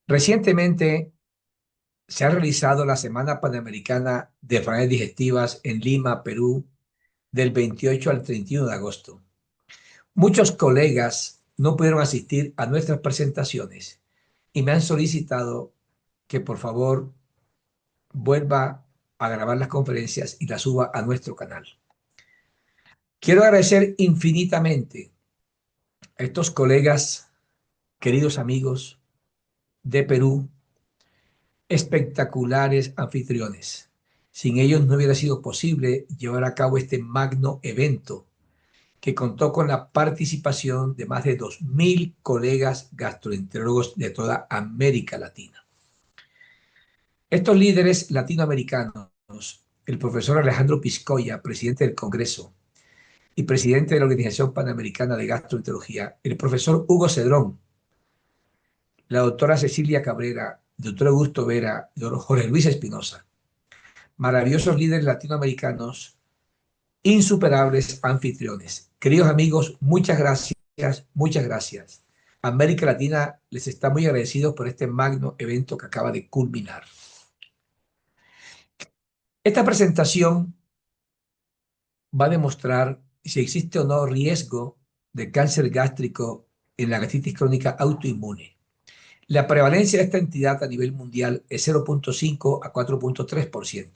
Recientemente se ha realizado la Semana Panamericana de Enfermedades Digestivas en Lima, Perú, del 28 al 31 de agosto. Muchos colegas no pudieron asistir a nuestras presentaciones y me han solicitado que por favor vuelva a grabar las conferencias y las suba a nuestro canal. Quiero agradecer infinitamente a estos colegas, queridos amigos de Perú, espectaculares anfitriones. Sin ellos no hubiera sido posible llevar a cabo este magno evento que contó con la participación de más de 2.000 colegas gastroenterólogos de toda América Latina. Estos líderes latinoamericanos, el profesor Alejandro Piscoya, presidente del Congreso y presidente de la Organización Panamericana de Gastroenterología, el profesor Hugo Cedrón, la doctora Cecilia Cabrera, el doctor Augusto Vera, el doctor Jorge Luis Espinosa, maravillosos líderes latinoamericanos, insuperables anfitriones. Queridos amigos, muchas gracias, muchas gracias. América Latina les está muy agradecidos por este magno evento que acaba de culminar. Esta presentación va a demostrar si existe o no riesgo de cáncer gástrico en la gastritis crónica autoinmune. La prevalencia de esta entidad a nivel mundial es 0,5 a 4,3%.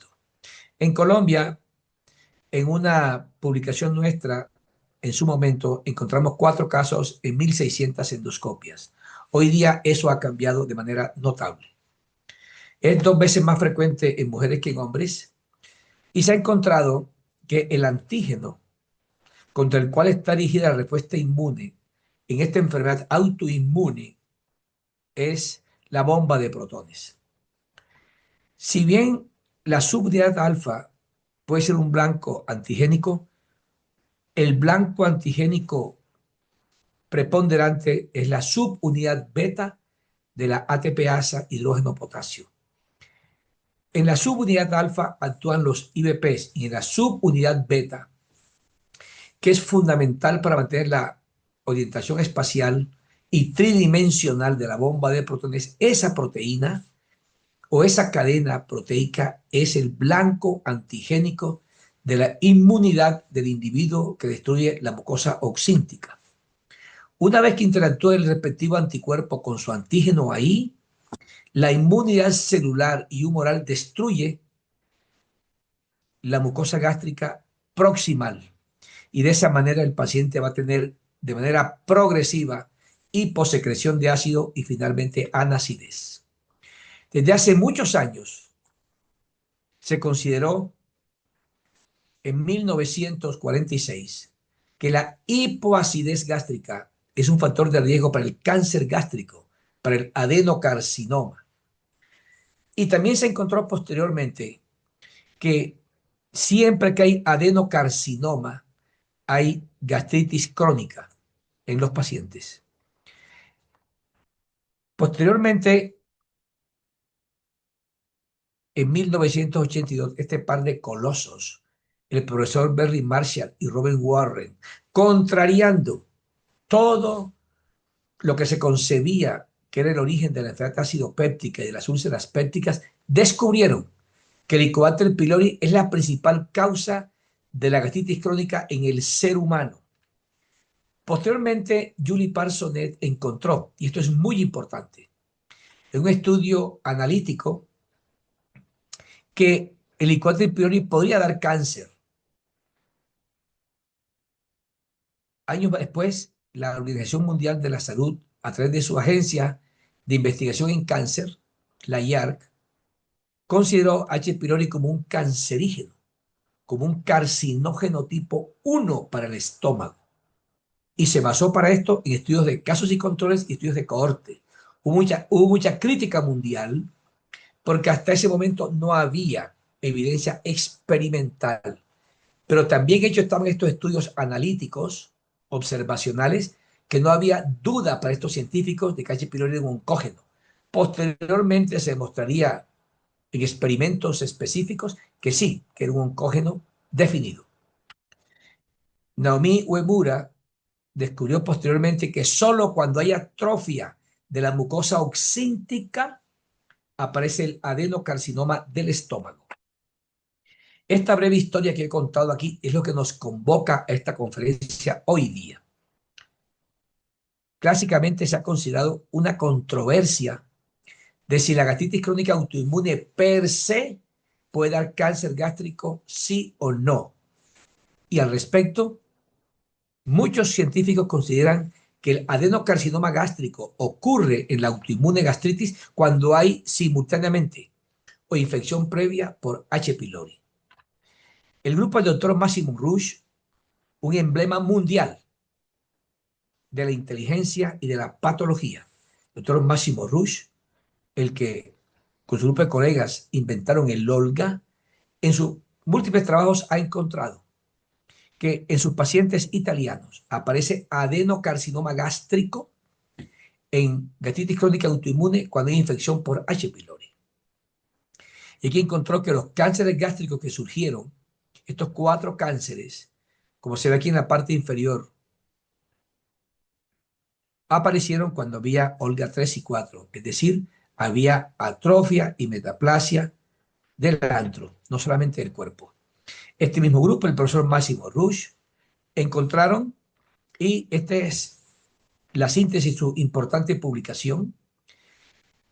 En Colombia, en una publicación nuestra, en su momento, encontramos 4 casos en 1.600 endoscopias. Hoy día eso ha cambiado de manera notable. Es 2 veces más frecuente en mujeres que en hombres y se ha encontrado que el antígeno contra el cual está dirigida la respuesta inmune en esta enfermedad autoinmune es la bomba de protones. Si bien la subunidad alfa puede ser un blanco antigénico, el blanco antigénico preponderante es la subunidad beta de la ATPasa hidrógeno potasio. En la subunidad alfa actúan los IBPs y en la subunidad beta, que es fundamental para mantener la orientación espacial y tridimensional de la bomba de protones, esa proteína o esa cadena proteica es el blanco antigénico de la inmunidad del individuo que destruye la mucosa oxíntica. Una vez que interactúa el respectivo anticuerpo con su antígeno ahí, la inmunidad celular y humoral destruye la mucosa gástrica proximal y de esa manera el paciente va a tener de manera progresiva hiposecreción de ácido y finalmente anacidez. Desde hace muchos años se consideró en 1946 que la hipoacidez gástrica es un factor de riesgo para el cáncer gástrico, para el adenocarcinoma. Y también se encontró posteriormente que siempre que hay adenocarcinoma, hay gastritis crónica en los pacientes. Posteriormente, en 1982, este par de colosos, el profesor Barry Marshall y Robert Warren, contrariando todo lo que se concebía que era el origen de la enfermedad ácido péptica y de las úlceras pépticas, descubrieron que el Helicobacter pylori es la principal causa de la gastritis crónica en el ser humano. Posteriormente, Julie Parsonet encontró, y esto es muy importante, en un estudio analítico, que el Helicobacter pylori podría dar cáncer. Años después, la Organización Mundial de la Salud, a través de su agencia de investigación en cáncer, la IARC, consideró H. pylori como un cancerígeno, como un carcinógeno tipo 1 para el estómago. Y se basó para esto en estudios de casos y controles y estudios de cohorte. Hubo mucha crítica mundial porque hasta ese momento no había evidencia experimental. Pero también hechos estaban estos estudios analíticos, observacionales, que no había duda para estos científicos de que H. pylori era un oncógeno. Posteriormente se demostraría en experimentos específicos que sí, que era un oncógeno definido. Naomi Uemura descubrió posteriormente que solo cuando hay atrofia de la mucosa oxíntica aparece el adenocarcinoma del estómago. Esta breve historia que he contado aquí es lo que nos convoca a esta conferencia hoy día. Clásicamente se ha considerado una controversia de si la gastritis crónica autoinmune per se puede dar cáncer gástrico, sí o no. Y al respecto, muchos científicos consideran que el adenocarcinoma gástrico ocurre en la autoinmune gastritis cuando hay simultáneamente o infección previa por H. pylori. El grupo del doctor Massimo Rush, un emblema mundial de la inteligencia y de la patología, el doctor Massimo Rush, el que con su grupo de colegas inventaron el LOLGA, en sus múltiples trabajos ha encontrado que en sus pacientes italianos aparece adenocarcinoma gástrico en gastritis crónica autoinmune cuando hay infección por H. pylori. Y aquí encontró que los cánceres gástricos que surgieron, estos 4 cánceres, como se ve aquí en la parte inferior, aparecieron cuando había Olga 3 y 4, es decir, había atrofia y metaplasia del antro, no solamente del cuerpo. Este mismo grupo, el profesor Massimo Rush, encontraron, y esta es la síntesis de su importante publicación,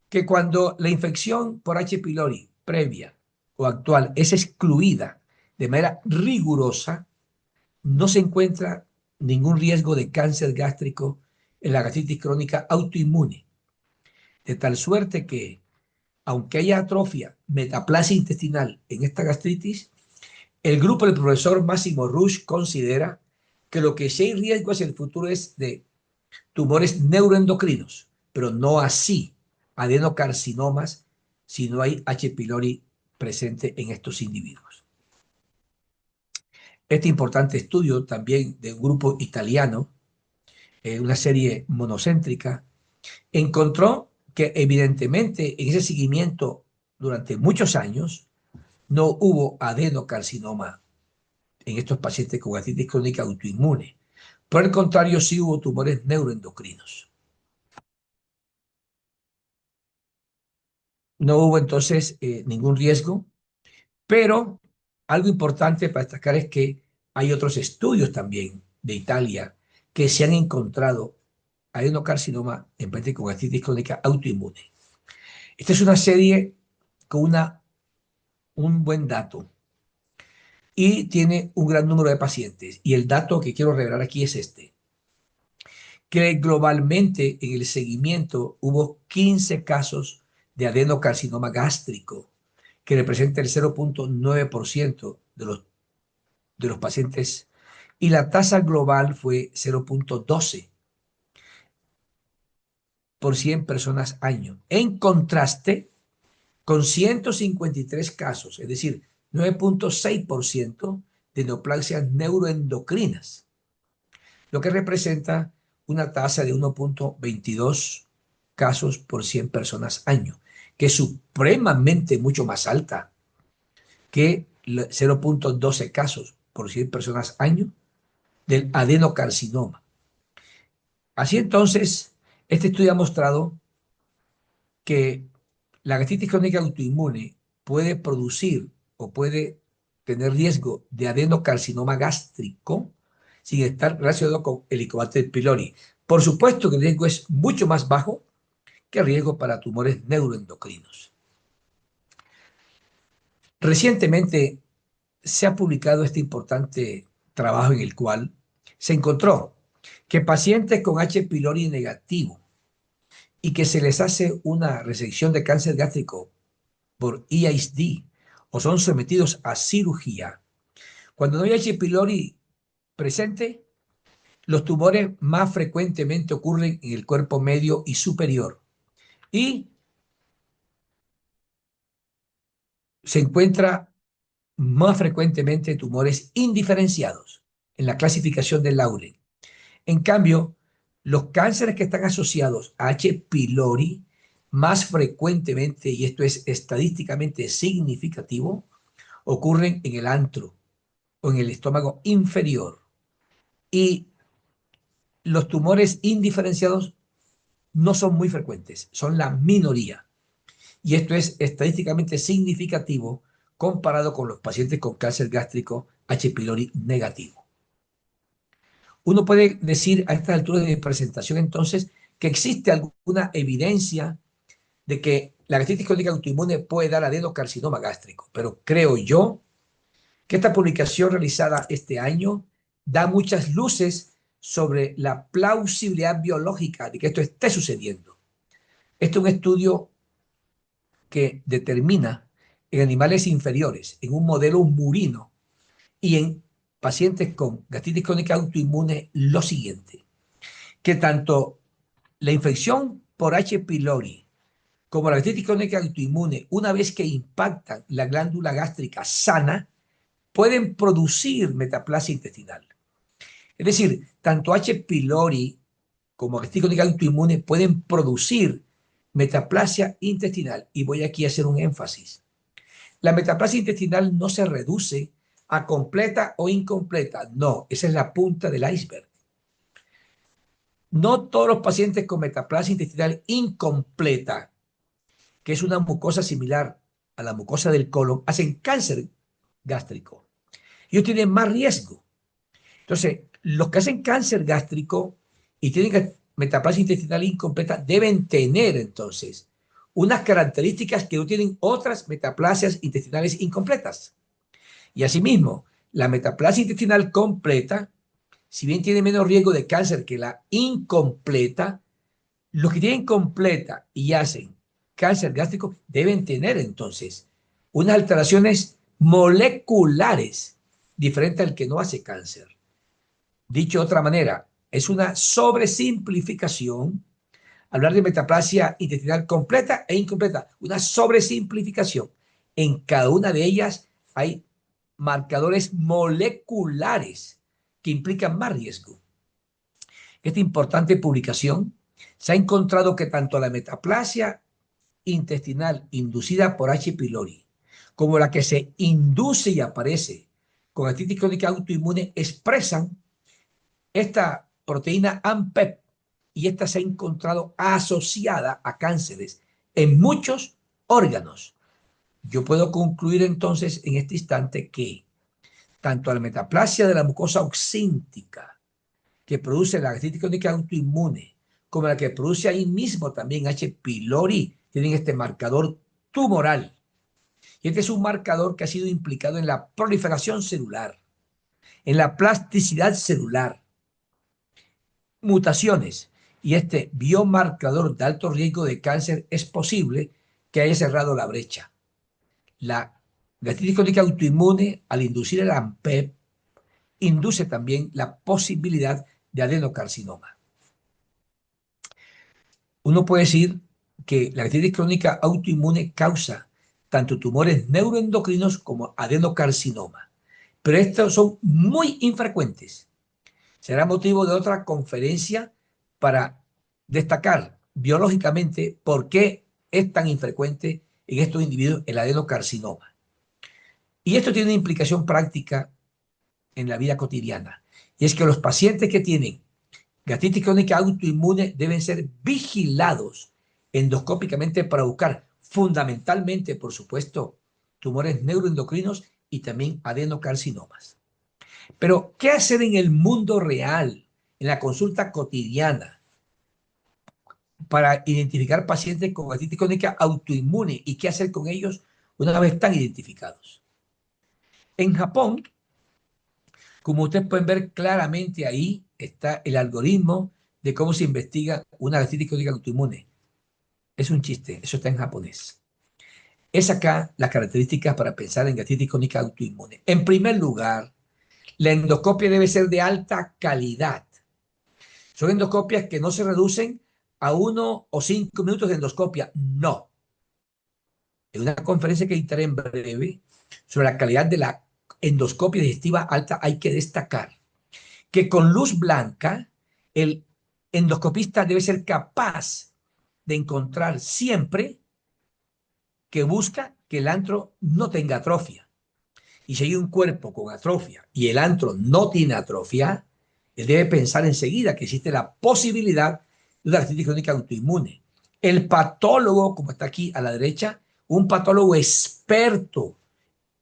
que cuando la infección por H. pylori previa o actual es excluida de manera rigurosa, no se encuentra ningún riesgo de cáncer gástrico en la gastritis crónica autoinmune. De tal suerte que, aunque haya atrofia, metaplasia intestinal en esta gastritis, el grupo del profesor Massimo Rush considera que lo que sí hay riesgo hacia el futuro es de tumores neuroendocrinos, pero no así adenocarcinomas si no hay H. pylori presente en estos individuos. Este importante estudio también de un grupo italiano, una serie monocéntrica, encontró que evidentemente en ese seguimiento durante muchos años no hubo adenocarcinoma en estos pacientes con gastritis crónica autoinmune. Por el contrario, sí hubo tumores neuroendocrinos. No hubo entonces ningún riesgo, pero algo importante para destacar es que hay otros estudios también de Italia que se han encontrado adenocarcinoma en pacientes con gastritis crónica autoinmune. Esta es una serie con un buen dato y tiene un gran número de pacientes. Y el dato que quiero revelar aquí es este, que globalmente en el seguimiento hubo 15 casos de adenocarcinoma gástrico, que representa el 0.9% de los pacientes, y la tasa global fue 0.12 por 100 personas año. En contraste, con 153 casos, es decir, 9.6% de neoplasias neuroendocrinas, lo que representa una tasa de 1.22 casos por 100 personas año, que es supremamente mucho más alta que 0.12 casos por 100 personas año del adenocarcinoma. Así entonces, este estudio ha mostrado que la gastritis crónica autoinmune puede producir o puede tener riesgo de adenocarcinoma gástrico sin estar relacionado con Helicobacter pylori. Por supuesto que el riesgo es mucho más bajo que el riesgo para tumores neuroendocrinos. Recientemente se ha publicado este importante trabajo en el cual se encontró que pacientes con H. pylori negativo y que se les hace una resección de cáncer gástrico por EISD o son sometidos a cirugía, cuando no hay H. pylori presente, los tumores más frecuentemente ocurren en el cuerpo medio y superior y se encuentra más frecuentemente tumores indiferenciados en la clasificación de Lauren. En cambio, los cánceres que están asociados a H. pylori más frecuentemente, y esto es estadísticamente significativo, ocurren en el antro o en el estómago inferior. Y los tumores indiferenciados no son muy frecuentes, son la minoría. Y esto es estadísticamente significativo comparado con los pacientes con cáncer gástrico H. pylori negativo. Uno puede decir a estas alturas de mi presentación entonces que existe alguna evidencia de que la gastritis crónica autoinmune puede dar adenocarcinoma gástrico, pero creo yo que esta publicación realizada este año da muchas luces sobre la plausibilidad biológica de que esto esté sucediendo. Este es un estudio que determina en animales inferiores, en un modelo murino y en pacientes con gastritis crónica autoinmune, lo siguiente, que tanto la infección por H. pylori como la gastritis crónica autoinmune, una vez que impactan la glándula gástrica sana, pueden producir metaplasia intestinal. Es decir, tanto H. pylori como gastritis crónica autoinmune pueden producir metaplasia intestinal. Y voy aquí a hacer un énfasis. La metaplasia intestinal no se reduce a completa o incompleta. No, esa es la punta del iceberg. No todos los pacientes con metaplasia intestinal incompleta, que es una mucosa similar a la mucosa del colon, hacen cáncer gástrico. Ellos tienen más riesgo. Entonces, los que hacen cáncer gástrico y tienen metaplasia intestinal incompleta deben tener entonces unas características que no tienen otras metaplasias intestinales incompletas. Y asimismo, la metaplasia intestinal completa, si bien tiene menos riesgo de cáncer que la incompleta, los que tienen completa y hacen cáncer gástrico deben tener entonces unas alteraciones moleculares diferentes al que no hace cáncer. Dicho de otra manera, es una sobresimplificación hablar de metaplasia intestinal completa e incompleta, una sobresimplificación. En cada una de ellas hay marcadores moleculares que implican más riesgo. Esta importante publicación se ha encontrado que tanto la metaplasia intestinal inducida por H. pylori como la que se induce y aparece con gastritis crónica autoinmune expresan esta proteína AMPEP y esta se ha encontrado asociada a cánceres en muchos órganos. Yo puedo concluir entonces en este instante que tanto la metaplasia de la mucosa oxíntica que produce la gastritis crónica autoinmune como la que produce ahí mismo también H. pylori tienen este marcador tumoral. Y este es un marcador que ha sido implicado en la proliferación celular, en la plasticidad celular, mutaciones. Y este biomarcador de alto riesgo de cáncer es posible que haya cerrado la brecha. La gastritis crónica autoinmune, al inducir el AMPEP, induce también la posibilidad de adenocarcinoma. Uno puede decir que la gastritis crónica autoinmune causa tanto tumores neuroendocrinos como adenocarcinoma, pero estos son muy infrecuentes. Será motivo de otra conferencia para destacar biológicamente por qué es tan infrecuente en estos individuos el adenocarcinoma. Y esto tiene una implicación práctica en la vida cotidiana, y es que los pacientes que tienen gastritis crónica autoinmune deben ser vigilados endoscópicamente para buscar fundamentalmente, por supuesto, tumores neuroendocrinos y también adenocarcinomas. Pero, ¿qué hacer en el mundo real, en la consulta cotidiana, para identificar pacientes con gastritis crónica autoinmune y qué hacer con ellos una vez están identificados? En Japón, como ustedes pueden ver claramente ahí, está el algoritmo de cómo se investiga una gastritis crónica autoinmune. Es un chiste, eso está en japonés. Es acá las características para pensar en gastritis crónica autoinmune. En primer lugar, la endoscopia debe ser de alta calidad. Son endoscopias que no se reducen a 1 o 5 minutos de endoscopia. No. En una conferencia que editaré en breve sobre la calidad de la endoscopia digestiva alta, hay que destacar que con luz blanca el endoscopista debe ser capaz de encontrar siempre que busca que el antro no tenga atrofia. Y si hay un cuerpo con atrofia y el antro no tiene atrofia, él debe pensar enseguida que existe la posibilidad de una gastritis crónica autoinmune. El patólogo, como está aquí a la derecha, un patólogo experto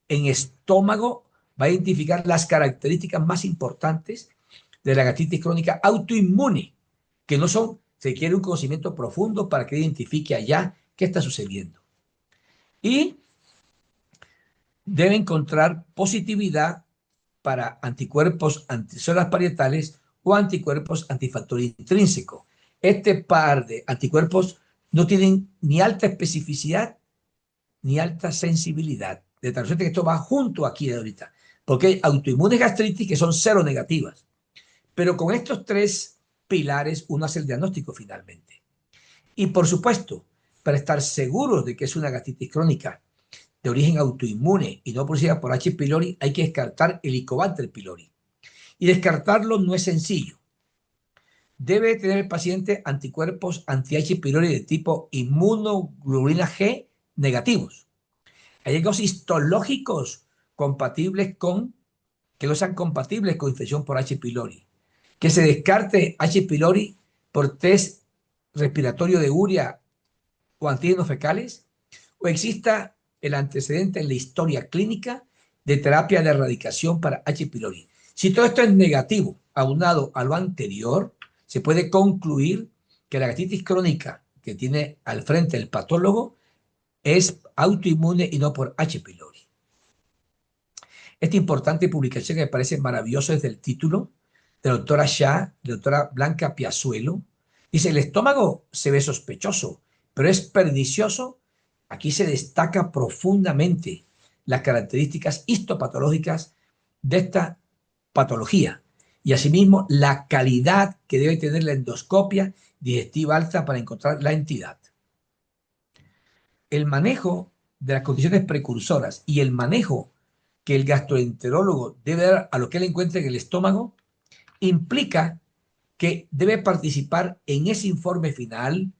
en estómago va a identificar las características más importantes de la gastritis crónica autoinmune, que no son, se requiere un conocimiento profundo para que identifique allá qué está sucediendo. Y debe encontrar positividad para anticuerpos anticélulas parietales o anticuerpos antifactor intrínseco. Este par de anticuerpos no tienen ni alta especificidad ni alta sensibilidad. De tal suerte que esto va junto aquí de ahorita. Porque hay autoinmunes gastritis que son cero negativas. Pero con estos tres pilares uno hace el diagnóstico finalmente. Y por supuesto, para estar seguros de que es una gastritis crónica de origen autoinmune y no producida por H. pylori, hay que descartar el Helicobacter pylori. Y descartarlo no es sencillo. Debe tener el paciente anticuerpos anti-H. pylori de tipo inmunoglobulina G negativos. Hay hallazgos histológicos compatibles con, que no sean compatibles con infección por H. pylori. Que se descarte H. pylori por test respiratorio de urea o antígenos fecales, o exista el antecedente en la historia clínica de terapia de erradicación para H. pylori. Si todo esto es negativo, aunado a lo anterior, se puede concluir que la gastritis crónica que tiene al frente el patólogo es autoinmune y no por H. pylori. Esta importante publicación que me parece maravillosa desde el título, de la doctora Shah, de la doctora Blanca Piazuelo, dice, el estómago se ve sospechoso, pero es pernicioso. Aquí se destaca profundamente las características histopatológicas de esta patología y asimismo la calidad que debe tener la endoscopia digestiva alta para encontrar la entidad. El manejo de las condiciones precursoras y el manejo que el gastroenterólogo debe dar a lo que él encuentre en el estómago implica que debe participar en ese informe final,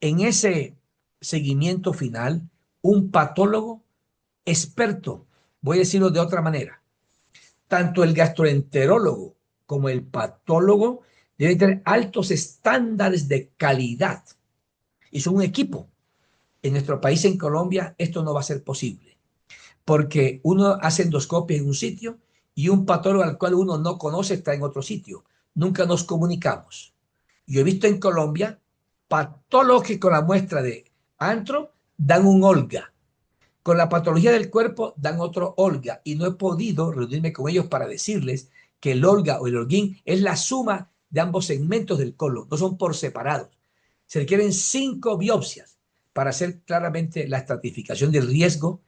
en ese seguimiento final, un patólogo experto. Voy a decirlo de otra manera. Tanto el gastroenterólogo como el patólogo deben tener altos estándares de calidad y son un equipo. En nuestro país, en Colombia, esto no va a ser posible porque uno hace endoscopia en un sitio y un patólogo al cual uno no conoce está en otro sitio. Nunca nos comunicamos. Yo he visto en Colombia patólogos que con la muestra de antro dan un Olga. Con la patología del cuerpo dan otro Olga y no he podido reunirme con ellos para decirles que el Olga o el Holguín es la suma de ambos segmentos del colon, no son por separados. Se requieren 5 biopsias para hacer claramente la estratificación del riesgo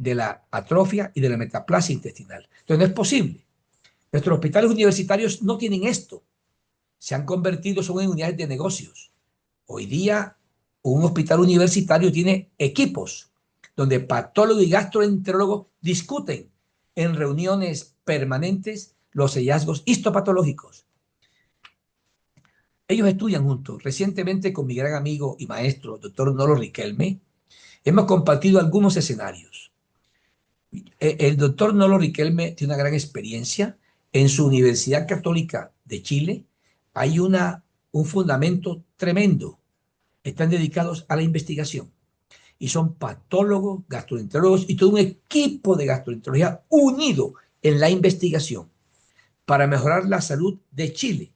de la atrofia y de la metaplasia intestinal. Entonces no es posible. Nuestros hospitales universitarios no tienen esto. Se han convertido son en unidades de negocios. Hoy día un hospital universitario tiene equipos donde patólogo y gastroenterólogo discuten en reuniones permanentes los hallazgos histopatológicos. Ellos estudian juntos. Recientemente con mi gran amigo y maestro, doctor Nolo Riquelme, hemos compartido algunos escenarios. El doctor Nolo Riquelme tiene una gran experiencia. En su Universidad Católica de Chile hay un fundamento tremendo. Están dedicados a la investigación y son patólogos, gastroenterólogos y todo un equipo de gastroenterología unido en la investigación para mejorar la salud de Chile.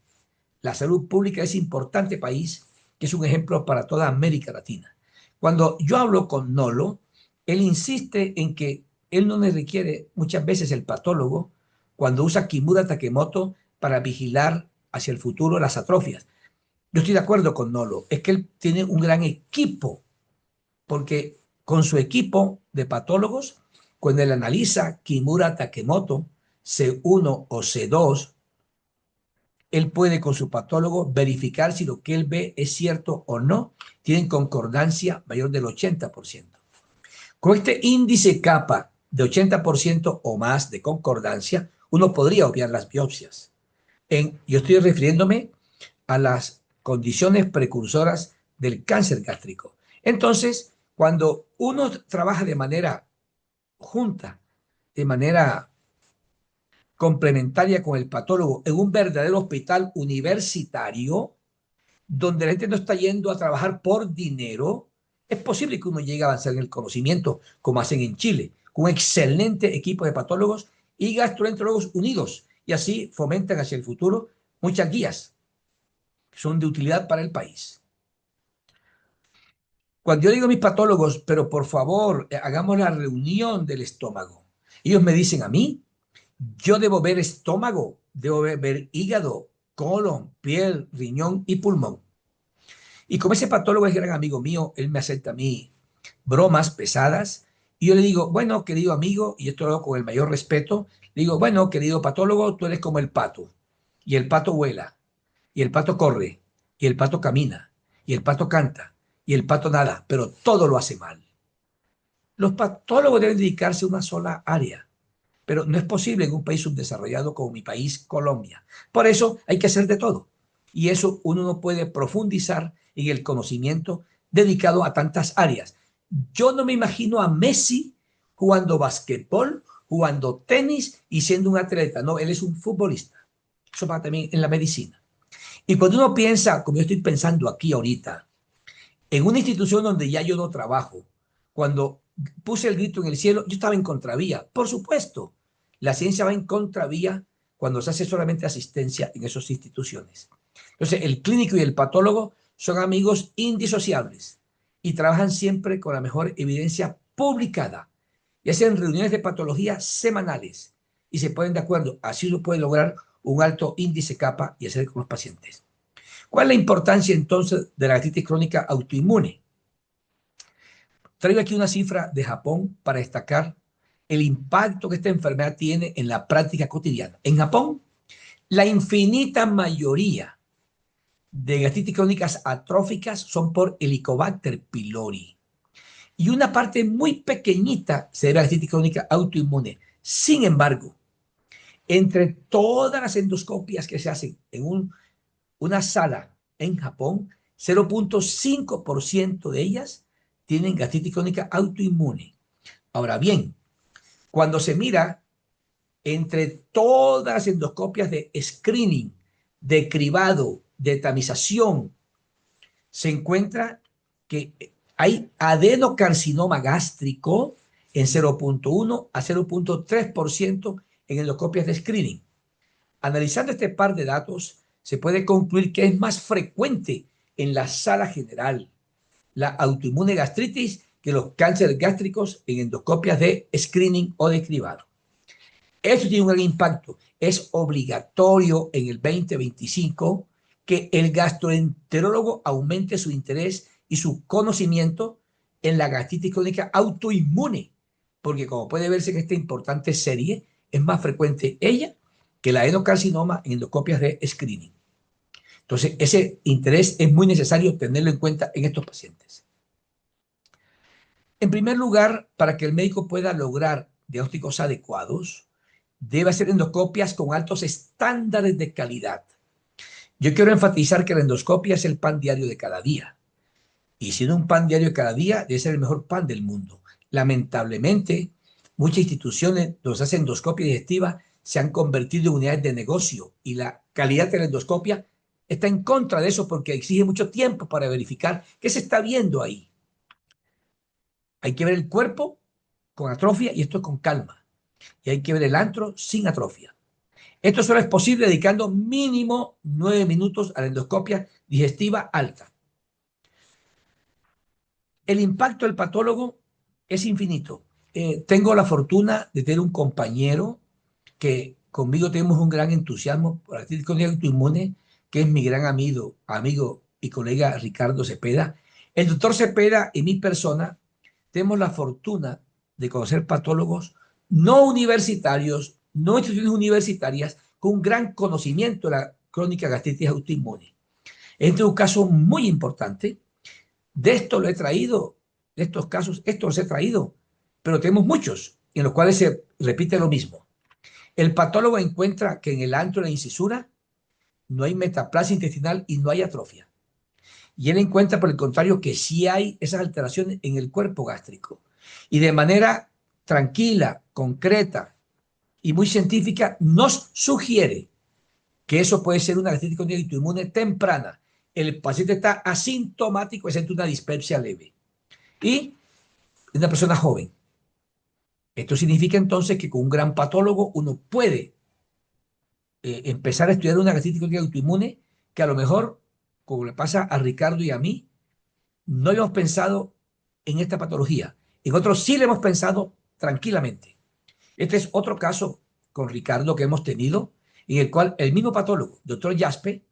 La salud pública de ese importante país que es un ejemplo para toda América Latina. Cuando yo hablo con Nolo, él insiste en que él no le requiere muchas veces el patólogo cuando usa Kimura Takemoto para vigilar hacia el futuro las atrofias. Yo estoy de acuerdo con Nolo, es que él tiene un gran equipo, porque con su equipo de patólogos, cuando él analiza Kimura Takemoto, C1 o C2, él puede con su patólogo verificar si lo que él ve es cierto o no, tienen concordancia mayor del 80%. Con este índice kappa de 80% o más de concordancia, uno podría obviar las biopsias. Yo estoy refiriéndome a las condiciones precursoras del cáncer gástrico. Entonces, cuando uno trabaja de manera junta, de manera complementaria con el patólogo en un verdadero hospital universitario, donde la gente no está yendo a trabajar por dinero, es posible que uno llegue a avanzar en el conocimiento, como hacen en Chile, con un excelente equipo de patólogos y gastroenterólogos unidos, y así fomentan hacia el futuro muchas guías que son de utilidad para el país. Cuando yo digo a mis patólogos, pero por favor, hagamos la reunión del estómago, ellos me dicen a mí, yo debo ver estómago, debo ver hígado, colon, piel, riñón y pulmón. Y como ese patólogo es gran amigo mío, él me acepta a mí bromas pesadas. Y yo le digo, bueno, querido amigo, y esto lo hago con el mayor respeto, le digo, bueno, querido patólogo, tú eres como el pato. Y el pato vuela, y el pato corre, y el pato camina, y el pato canta, y el pato nada, pero todo lo hace mal. Los patólogos deben dedicarse a una sola área, pero no es posible en un país subdesarrollado como mi país, Colombia. Por eso hay que hacer de todo. Y eso uno no puede profundizar en el conocimiento dedicado a tantas áreas. Yo no me imagino a Messi jugando basquetbol, jugando tenis y siendo un atleta. No, él es un futbolista. Eso va también en la medicina. Y cuando uno piensa, como yo estoy pensando aquí ahorita, en una institución donde ya yo no trabajo, cuando puse el grito en el cielo, yo estaba en contravía. Por supuesto, la ciencia va en contravía cuando se hace solamente asistencia en esas instituciones. Entonces, el clínico y el patólogo son amigos indisociables y trabajan siempre con la mejor evidencia publicada y hacen reuniones de patología semanales y se ponen de acuerdo. Así uno puede lograr un alto índice kappa y hacer con los pacientes. ¿Cuál es la importancia entonces de la gastritis crónica autoinmune? Traigo aquí una cifra de Japón para destacar el impacto que esta enfermedad tiene en la práctica cotidiana. En Japón, la infinita mayoría de gastritis crónicas atróficas son por Helicobacter pylori y una parte muy pequeñita se debe a gastritis crónica autoinmune. Sin embargo, entre todas las endoscopias que se hacen en una sala en Japón, 0.5% de ellas tienen gastritis crónica autoinmune. Ahora bien, cuando se mira entre todas las endoscopias de screening, de cribado, de tamización, se encuentra que hay adenocarcinoma gástrico en 0.1 a 0.3% en endoscopias de screening. Analizando este par de datos, se puede concluir que es más frecuente en la sala general la autoinmune gastritis que los cánceres gástricos en endoscopias de screening o de cribado. Esto tiene un gran impacto. Es obligatorio en el 2025 que el gastroenterólogo aumente su interés y su conocimiento en la gastritis crónica autoinmune, porque como puede verse en esta importante serie, es más frecuente ella que la adenocarcinoma en endoscopias de screening. Entonces, ese interés es muy necesario tenerlo en cuenta en estos pacientes. En primer lugar, para que el médico pueda lograr diagnósticos adecuados, debe hacer endoscopias con altos estándares de calidad. Yo quiero enfatizar que la endoscopia es el pan diario de cada día. Y siendo un pan diario de cada día, debe ser el mejor pan del mundo. Lamentablemente, muchas instituciones donde se hace endoscopia digestiva se han convertido en unidades de negocio y la calidad de la endoscopia está en contra de eso porque exige mucho tiempo para verificar qué se está viendo ahí. Hay que ver el cuerpo con atrofia y esto con calma. Y hay que ver el antro sin atrofia. Esto solo es posible dedicando mínimo 9 minutos a la endoscopia digestiva alta. El impacto del patólogo es infinito. Tengo la fortuna de tener un compañero que conmigo tenemos un gran entusiasmo por la clínica autoinmune, que es mi gran amigo y colega Ricardo Cepeda. El doctor Cepeda y mi persona tenemos la fortuna de conocer patólogos no universitarios, no instituciones universitarias, con un gran conocimiento de la crónica gastritis autoinmune. Este es un caso muy importante. De esto lo he traído, de estos casos, estos los he traído, pero tenemos muchos en los cuales se repite lo mismo. El patólogo encuentra que en el antro de la incisura no hay metaplasia intestinal y no hay atrofia. Y él encuentra, por el contrario, que sí hay esas alteraciones en el cuerpo gástrico. Y de manera tranquila, concreta y muy científica, nos sugiere que eso puede ser una gastritis crónica autoinmune temprana el paciente está asintomático, excepto una dispepsia leve. Y es una persona joven. Esto significa entonces que con un gran patólogo uno puede empezar a estudiar una gastritis crónica autoinmune que a lo mejor, como le pasa a Ricardo y a mí, no habíamos pensado en esta patología. En otros sí le hemos pensado tranquilamente. Este es otro caso con Ricardo que hemos tenido, en el cual el mismo patólogo, doctor Jaspe,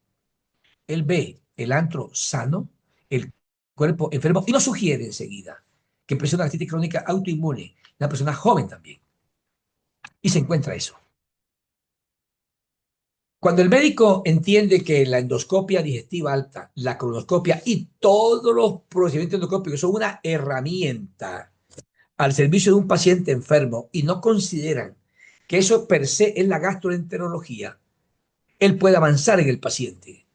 él ve el antro sano, el cuerpo enfermo, y nos sugiere enseguida que presenta una gastritis crónica autoinmune, una persona joven también. Y se encuentra eso. Cuando el médico entiende que la endoscopia digestiva alta, la colonoscopia y todos los procedimientos endoscópicos son una herramienta al servicio de un paciente enfermo y no consideran que eso per se es la gastroenterología, él puede avanzar en el paciente.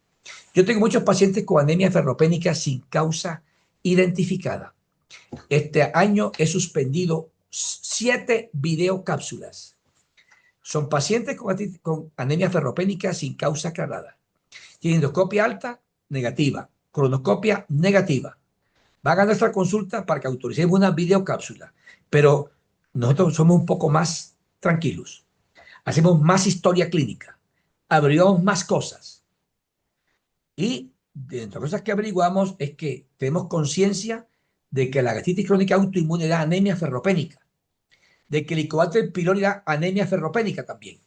Yo tengo muchos pacientes con anemia ferropénica sin causa identificada. Este año he suspendido 7 videocápsulas. Son pacientes con anemia ferropénica sin causa aclarada. Tienen endoscopia alta, negativa. Colonoscopia, negativa. Van a nuestra consulta para que autoricemos una videocápsula. Pero nosotros somos un poco más tranquilos. Hacemos más historia clínica. Averiguamos más cosas. Y de entre las cosas que averiguamos es que tenemos conciencia de que la gastritis crónica autoinmune da anemia ferropénica. De que el Helicobacter pylori da anemia ferropénica también.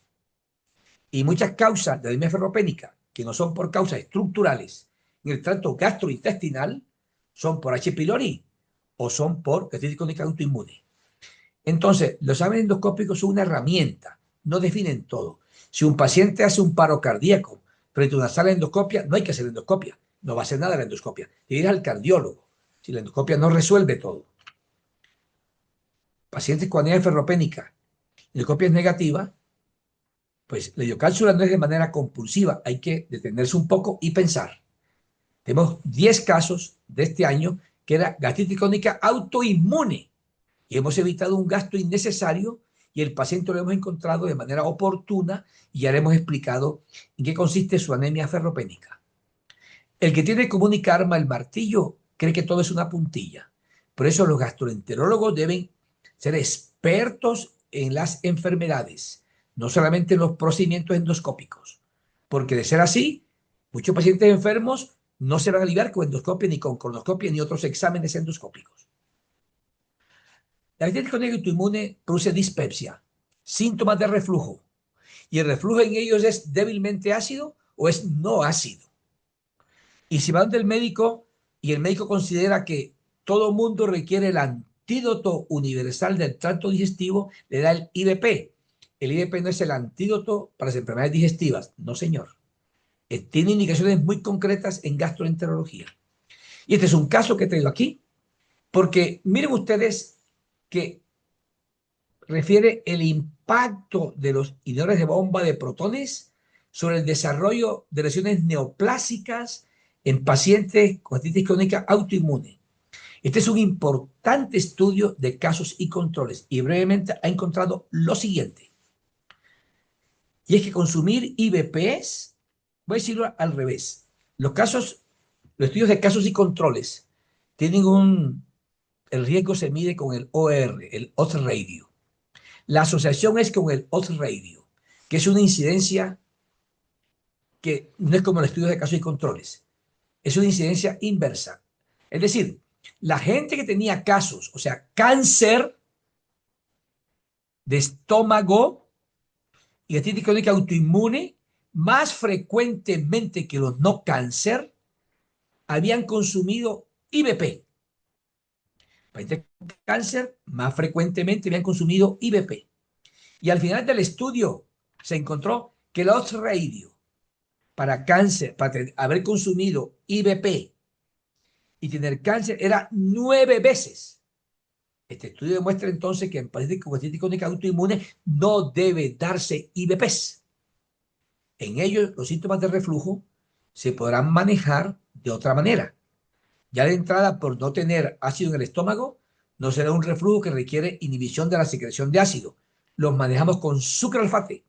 Y muchas causas de anemia ferropénica, que no son por causas estructurales en el tracto gastrointestinal, son por H. pylori o son por gastritis crónica autoinmune. Entonces, los exámenes endoscópicos son una herramienta, no definen todo. Si un paciente hace un paro cardíaco frente a una sala de endoscopia, no hay que hacer endoscopia, no va a hacer nada la endoscopia. Tiene que ir al cardiólogo, si la endoscopia no resuelve todo. Pacientes con anemia ferropénica, endoscopia es negativa, pues la idiocápsula no es de manera compulsiva, hay que detenerse un poco y pensar. Tenemos 10 casos de este año que era gastritis crónica autoinmune y hemos evitado un gasto innecesario y el paciente lo hemos encontrado de manera oportuna y ya le hemos explicado en qué consiste su anemia ferropénica. El que tiene como única arma el martillo cree que todo es una puntilla. Por eso los gastroenterólogos deben ser expertos en las enfermedades, no solamente en los procedimientos endoscópicos. Porque de ser así, muchos pacientes enfermos no se van a aliviar con endoscopia, ni con colonoscopia, ni otros exámenes endoscópicos. La gastritis crónica autoinmune produce dispepsia, síntomas de reflujo. Y el reflujo en ellos es débilmente ácido o es no ácido. Y si van del médico y el médico considera que todo mundo requiere el antídoto universal del tracto digestivo, le da el IBP. El IBP no es el antídoto para las enfermedades digestivas. No, señor. Tiene indicaciones muy concretas en gastroenterología. Y este es un caso que he traído aquí, porque miren ustedes que refiere el impacto de los inhibidores de bomba de protones sobre el desarrollo de lesiones neoplásicas en pacientes con gastritis crónica autoinmune. Este es un importante estudio de casos y controles y brevemente ha encontrado lo siguiente. Y es que consumir IBPs, voy a decirlo al revés, los estudios de casos y controles tienen el riesgo se mide con el OR, el odds ratio. La asociación es con el odds ratio, que es una incidencia que no es como el estudio de casos y controles, es una incidencia inversa. Es decir, la gente que tenía casos, o sea, cáncer de estómago y gastritis crónica autoinmune, más frecuentemente que los no cáncer, habían consumido IBP. Pacientes con cáncer más frecuentemente habían consumido IBP. Y al final del estudio se encontró que el odds ratio para cáncer, para haber consumido IBP y tener cáncer era 9 veces. Este estudio demuestra entonces que en pacientes con gastritis crónica autoinmune no debe darse IBPs. En ellos los síntomas de reflujo se podrán manejar de otra manera. Ya de entrada, por no tener ácido en el estómago, no será un reflujo que requiere inhibición de la secreción de ácido. Los manejamos con sucralfate,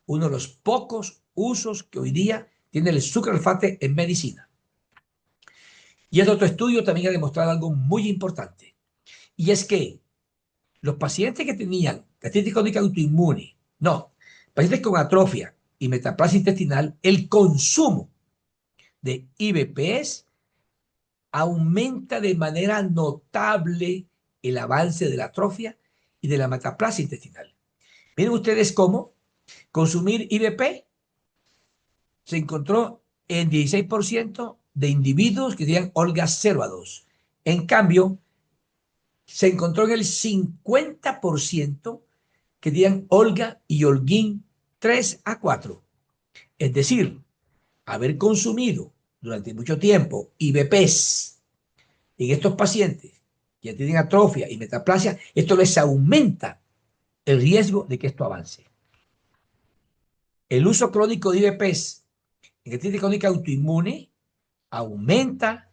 uno de los pocos usos que hoy día tiene el sucralfate en medicina. Y este otro estudio también ha demostrado algo muy importante, y es que los pacientes que tenían gastritis crónica autoinmune, no, pacientes con atrofia y metaplasia intestinal, el consumo de IBPs aumenta de manera notable el avance de la atrofia y de la metaplasia intestinal. Miren ustedes cómo consumir IBP se encontró en 16% de individuos que tenían Olga 0 a 2. En cambio, se encontró en el 50% que tenían Olga y Holguín 3 a 4. Es decir, haber consumido durante mucho tiempo IBPs en estos pacientes que ya tienen atrofia y metaplasia, esto les aumenta el riesgo de que esto avance. El uso crónico de IBPs en gastritis crónica autoinmune aumenta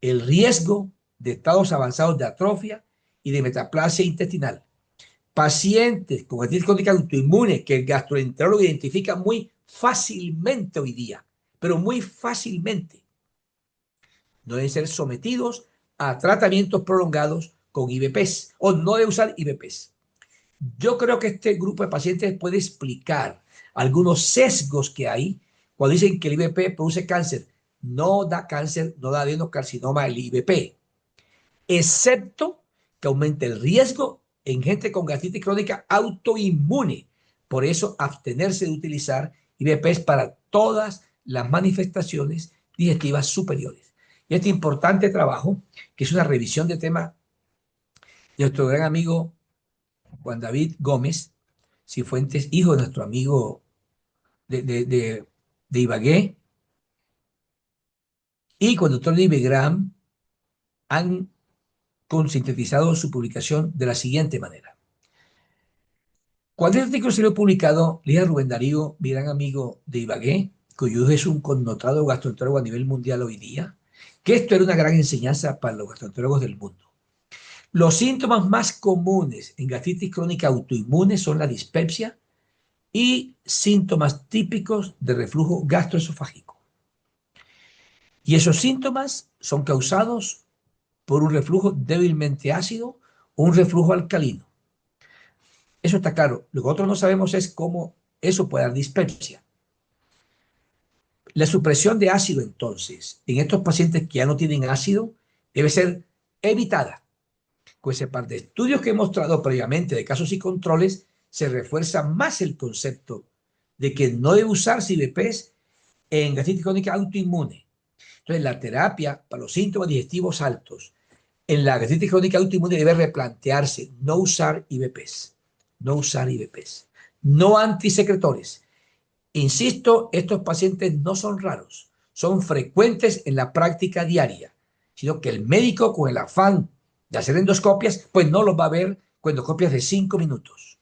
el riesgo de estados avanzados de atrofia y de metaplasia intestinal. Pacientes con gastritis crónica autoinmune que el gastroenterólogo identifica muy fácilmente hoy día, pero muy fácilmente, no deben ser sometidos a tratamientos prolongados con IBPs o no debe usar IBPs. Yo creo que este grupo de pacientes puede explicar algunos sesgos que hay cuando dicen que el IBP produce cáncer. No da cáncer, no da adenocarcinoma el IBP, excepto que aumente el riesgo en gente con gastritis crónica autoinmune. Por eso, abstenerse de utilizar IBPs para todas las manifestaciones digestivas superiores. Y este importante trabajo, que es una revisión de tema de nuestro gran amigo Juan David Gómez Cifuentes, hijo de nuestro amigo de Ibagué, y con el doctor David Graham, han sintetizado su publicación de la siguiente manera. Cuando este artículo salió publicado, le dije a Rubén Darío, mi gran amigo de Ibagué, cuyo hijo es un connotado gastroenterólogo a nivel mundial hoy día, que esto era una gran enseñanza para los gastroenterólogos del mundo. Los síntomas más comunes en gastritis crónica autoinmune son la dispepsia y síntomas típicos de reflujo gastroesofágico. Y esos síntomas son causados por un reflujo débilmente ácido o un reflujo alcalino. Eso está claro. Lo que nosotros no sabemos es cómo eso puede dar dispepsia. La supresión de ácido, entonces, en estos pacientes que ya no tienen ácido, debe ser evitada. Con ese par de estudios que he mostrado previamente de casos y controles, se refuerza más el concepto de que no debe usarse IBPs en gastritis crónica autoinmune. Entonces, la terapia para los síntomas digestivos altos en la gastritis crónica autoinmune debe replantearse, no usar IBPs, no usar IBPs, no antisecretores. Insisto, estos pacientes no son raros, son frecuentes en la práctica diaria, sino que el médico con el afán de hacer endoscopias, pues no los va a ver con endoscopias de 5 minutos.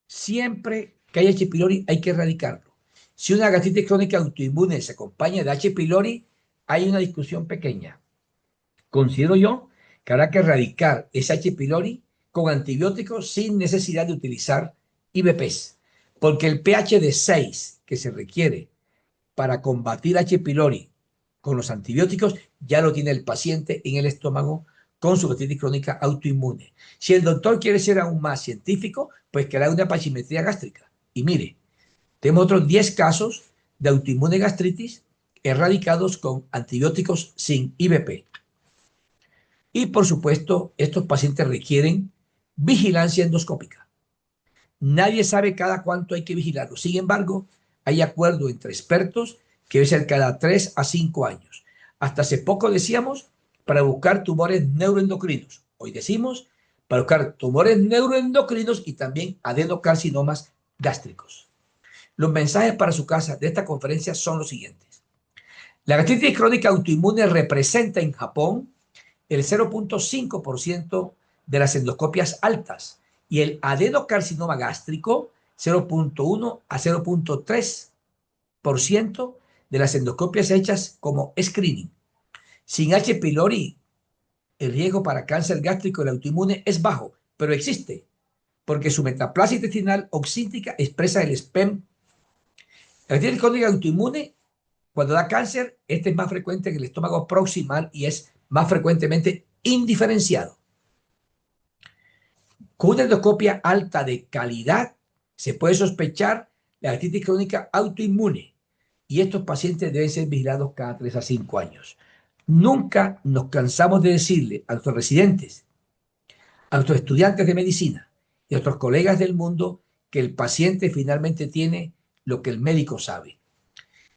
Siempre que hay H. pylori hay que erradicarlo. Si una gastritis crónica autoinmune se acompaña de H. pylori, hay una discusión pequeña. Considero yo que habrá que erradicar ese H. pylori con antibióticos sin necesidad de utilizar IBPs, porque el pH de 6 que se requiere para combatir H. pylori con los antibióticos ya lo tiene el paciente en el estómago con su gastritis crónica autoinmune. Si el doctor quiere ser aún más científico, pues que haga una pachimetría gástrica. Y mire, tenemos otros 10 casos de autoinmune gastritis erradicados con antibióticos sin IBP. Y por supuesto, estos pacientes requieren vigilancia endoscópica. Nadie sabe cada cuánto hay que vigilarlo. Sin embargo, hay acuerdo entre expertos que debe ser cada 3 a 5 años. Hasta hace poco decíamos para buscar tumores neuroendocrinos. Hoy decimos para buscar tumores neuroendocrinos y también adenocarcinomas gástricos. Los mensajes para su casa de esta conferencia son los siguientes. La gastritis crónica autoinmune representa en Japón el 0.5% de las endoscopias altas y el adenocarcinoma gástrico 0.1 a 0.3% de las endoscopias hechas como screening. Sin H. pylori, el riesgo para cáncer gástrico y autoinmune es bajo, pero existe, porque su metaplasia intestinal oxíntica expresa el SPEM. La gastritis crónica autoinmune Cuando da cáncer, este es más frecuente en el estómago proximal y es más frecuentemente indiferenciado. Con una endoscopia alta de calidad se puede sospechar la artritis crónica autoinmune y estos pacientes deben ser vigilados cada 3 a 5 años. Nunca nos cansamos de decirle a nuestros residentes, a nuestros estudiantes de medicina y a nuestros colegas del mundo que el paciente finalmente tiene lo que el médico sabe.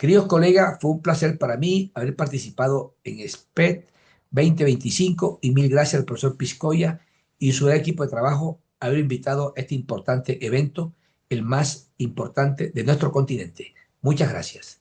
Queridos colegas, fue un placer para mí haber participado en SPED 2025 y mil gracias al profesor Piscoya y su equipo de trabajo haber invitado a este importante evento, el más importante de nuestro continente. Muchas gracias.